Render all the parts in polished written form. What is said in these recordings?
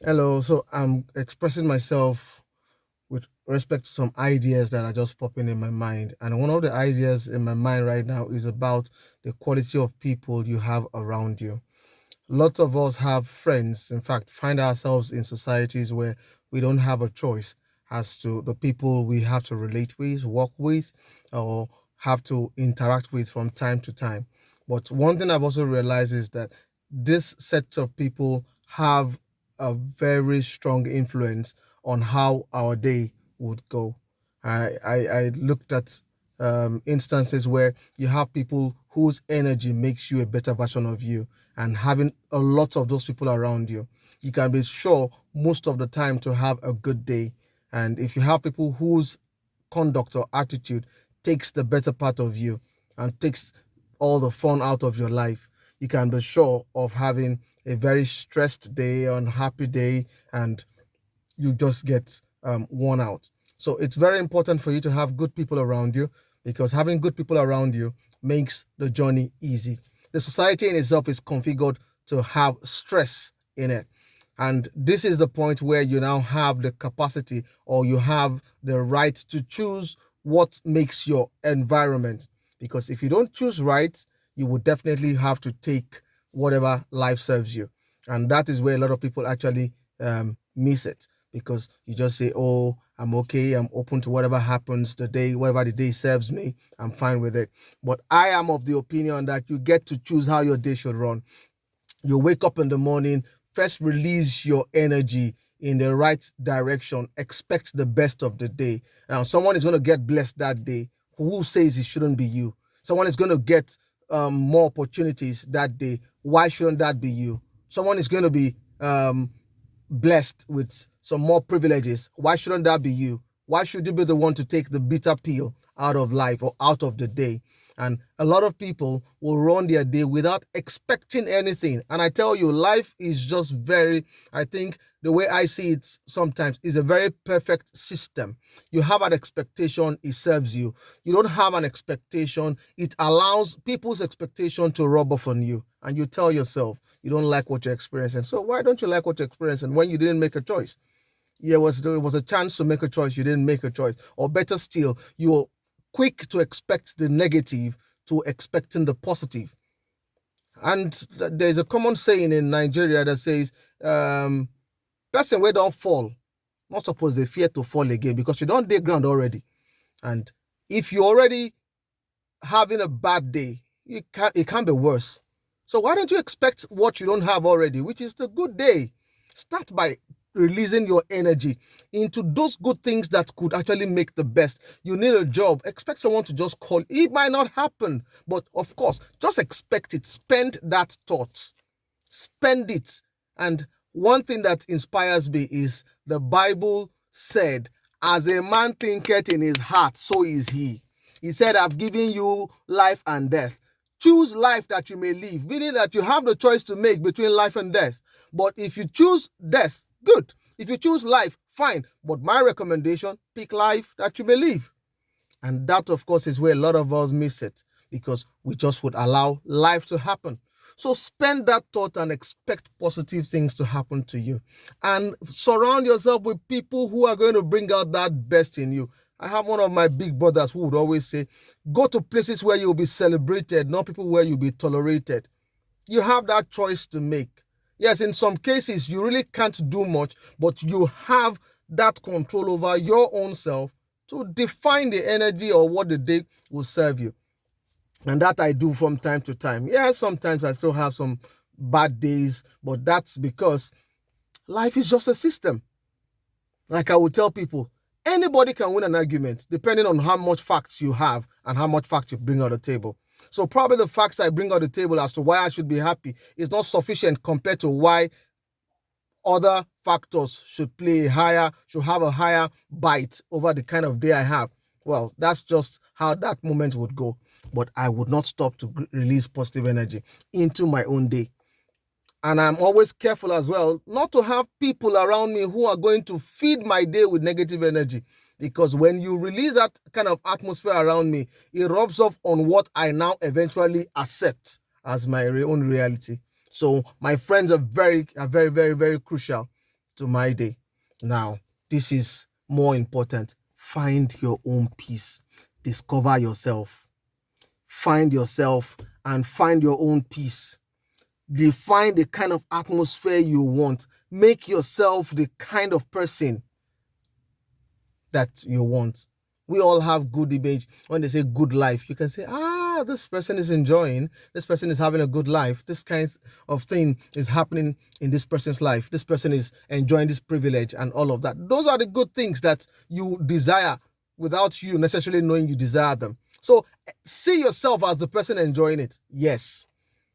Hello. So I'm expressing myself with respect to some ideas that are just popping in my mind. And one of the ideas in my mind right now is about the quality of people you have around you. Lots of us have friends, in fact, find ourselves in societies where we don't have a choice as to the people we have to relate with, work with, or have to interact with from time to time. But one thing I've also realized is that this set of people have a very strong influence on how our day would go. I looked at instances where you have people whose energy makes you a better version of you, and having a lot of those people around you, you can be sure most of the time to have a good day. And if you have people whose conduct or attitude takes the better part of you and takes all the fun out of your life, you can be sure of having a very stressed day, unhappy day, and you just get worn out. So it's very important for you to have good people around you, because having good people around you makes the journey easy. The society in itself is configured to have stress in it. And this is the point where you now have the capacity, or you have the right to choose what makes your environment. Because if you don't choose right, you would definitely have to take whatever life serves you. And that is where a lot of people actually miss it, because you just say, oh, I'm okay, I'm open to whatever happens the day, whatever the day serves me, I'm fine with it. But I am of the opinion that you get to choose how your day should run. You wake up in the morning, first release your energy in the right direction, expect the best of the day. Now, someone is going to get blessed that day. Who says it shouldn't be you? Someone is going to get more opportunities that day. Why shouldn't that be you? Someone is going to be blessed with some more privileges. Why shouldn't that be you? Why should you be the one to take the bitter pill out of life or out of the day? And a lot of people will run their day without expecting anything. And I tell you, life is just very, I think the way I see it sometimes is a very perfect system. You have an expectation, it serves you. You don't have an expectation, it allows people's expectation to rub off on you. And you tell yourself you don't like what you're experiencing. So why don't you like what you're experiencing when you didn't make a choice? There was a chance to make a choice, you didn't make a choice. Or better still, you're quick to expect the negative to expecting the positive. And there's a common saying in Nigeria that says, person where don't fall, not suppose they fear to fall again, because you don't dig ground already. And if you're already having a bad day, it can't be worse. So why don't you expect what you don't have already, which is the good day? Start by releasing your energy into those good things that could actually make the best. You need a job, expect someone to just call. It might not happen, but of course, just expect it. Spend that thought. Spend it. And one thing that inspires me is the Bible said, as a man thinketh in his heart, so is he. He said, I've given you life and death. Choose life that you may live, meaning that you have the choice to make between life and death. But if you choose death, good. If you choose life, fine. But my recommendation, pick life that you may live. And that, of course, is where a lot of us miss it, because we just would allow life to happen. So spend that thought and expect positive things to happen to you. And surround yourself with people who are going to bring out that best in you. I have one of my big brothers who would always say, go to places where you'll be celebrated, not people where you'll be tolerated. You have that choice to make. Yes, in some cases, you really can't do much, but you have that control over your own self to define the energy or what the day will serve you. And that I do from time to time. Yes, sometimes I still have some bad days, but that's because life is just a system. Like I would tell people, anybody can win an argument depending on how much facts you have and how much facts you bring on the table. So probably the facts I bring on the table as to why I should be happy is not sufficient compared to why other factors should have a higher bite over the kind of day I have. Well, that's just how that moment would go. But I would not stop to release positive energy into my own day. And I'm always careful as well not to have people around me who are going to feed my day with negative energy. Because when you release that kind of atmosphere around me, it rubs off on what I now eventually accept as my own reality. So my friends are very, very, very crucial. to my day. Now, this is more important. Find your own peace. Discover yourself. Find yourself and find your own peace. Define the kind of atmosphere you want. Make yourself the kind of person that you want. We all have good image. When they say good life, you can say, this person is enjoying, this person is having a good life, this kind of thing is happening in this person's life, this person is enjoying this privilege and all of that. Those are the good things that you desire without you necessarily knowing you desire them. So see yourself as the person enjoying it. Yes,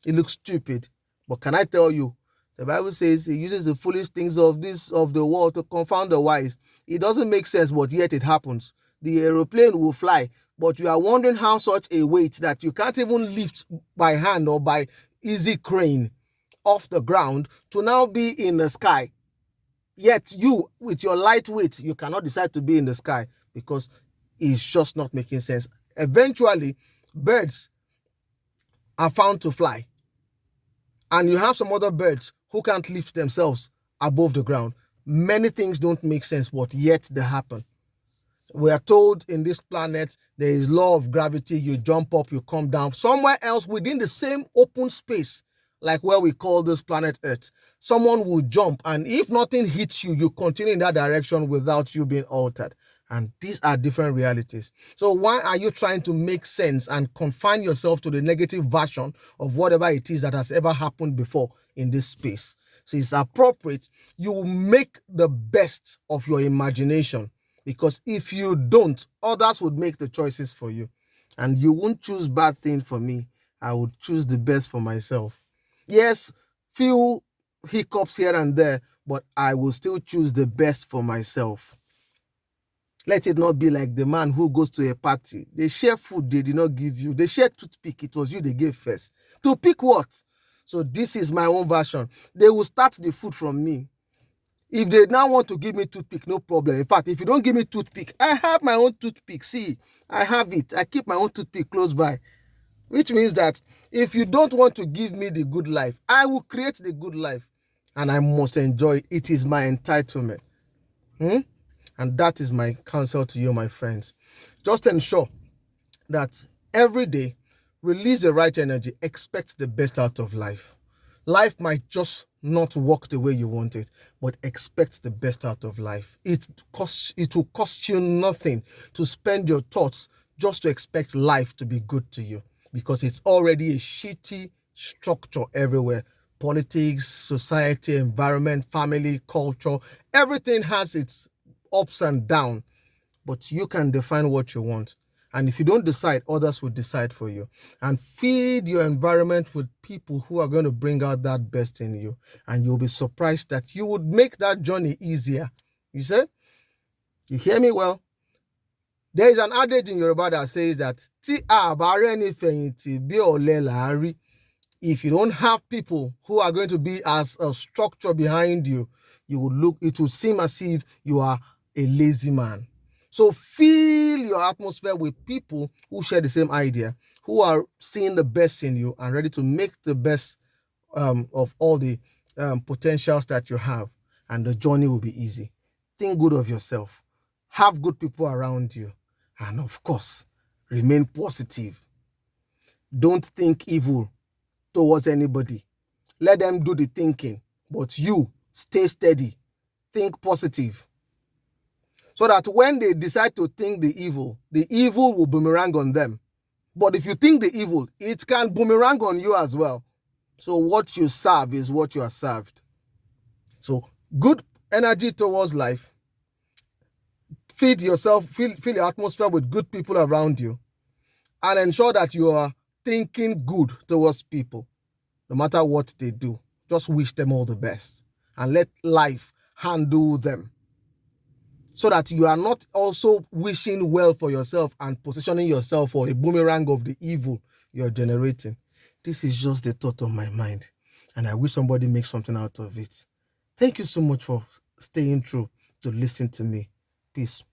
it looks stupid, but can I tell you, the Bible says it uses the foolish things of the world to confound the wise. It doesn't make sense, but yet it happens. The aeroplane will fly, but you are wondering how such a weight that you can't even lift by hand or by easy crane off the ground to now be in the sky. Yet you, with your light weight, you cannot decide to be in the sky because it's just not making sense. Eventually, birds are found to fly. And you have some other birds who can't lift themselves above the ground. Many things don't make sense, but yet they happen. We are told in this planet, there is law of gravity. You jump up, you come down. Somewhere else within the same open space, like where we call this planet Earth, someone will jump, and if nothing hits you, you continue in that direction without you being altered. And these are different realities. So why are you trying to make sense and confine yourself to the negative version of whatever it is that has ever happened before in this space? So it's appropriate you make the best of your imagination, because if you don't, others would make the choices for you. And you won't choose bad things for me. I would choose the best for myself. Yes, few hiccups here and there, but I will still choose the best for myself. Let it not be like the man who goes to a party. They share food they did not give you. They share toothpick. It was you they gave first. To pick what? So this is my own version. They will start the food from me. If they now want to give me toothpick, no problem. In fact, if you don't give me toothpick, I have my own toothpick. See, I have it. I keep my own toothpick close by. Which means that if you don't want to give me the good life, I will create the good life. And I must enjoy it. It is my entitlement. And that is my counsel to you, my friends. Just ensure that every day, release the right energy, expect the best out of life. Life might just not work the way you want it, but expect the best out of life. It will cost you nothing to spend your thoughts just to expect life to be good to you, because it's already a shitty structure everywhere. Politics, society, environment, family, culture, everything has its ups and downs, but you can define what you want. And if you don't decide, others will decide for you. And feed your environment with people who are going to bring out that best in you. And you'll be surprised that you would make that journey easier. You see? You hear me well? There is an adage in Yoruba that says that if you don't have people who are going to be as a structure behind you, it will seem as if you are a lazy man. So fill your atmosphere with people who share the same idea, who are seeing the best in you and ready to make the best of all the potentials that you have, and the journey will be easy. Think good of yourself. Have good people around you. And of course, remain positive. Don't think evil towards anybody. Let them do the thinking, but you stay steady. Think positive. So that when they decide to think the evil will boomerang on them. But if you think the evil, it can boomerang on you as well. So what you serve is what you are served. So good energy towards life. Feed yourself, fill your atmosphere with good people around you. And ensure that you are thinking good towards people. No matter what they do, just wish them all the best. And let life handle them. So that you are not also wishing well for yourself and positioning yourself for a boomerang of the evil you're generating. This is just the thought of my mind, and I wish somebody makes something out of it. Thank you so much for staying true to listen to me. Peace.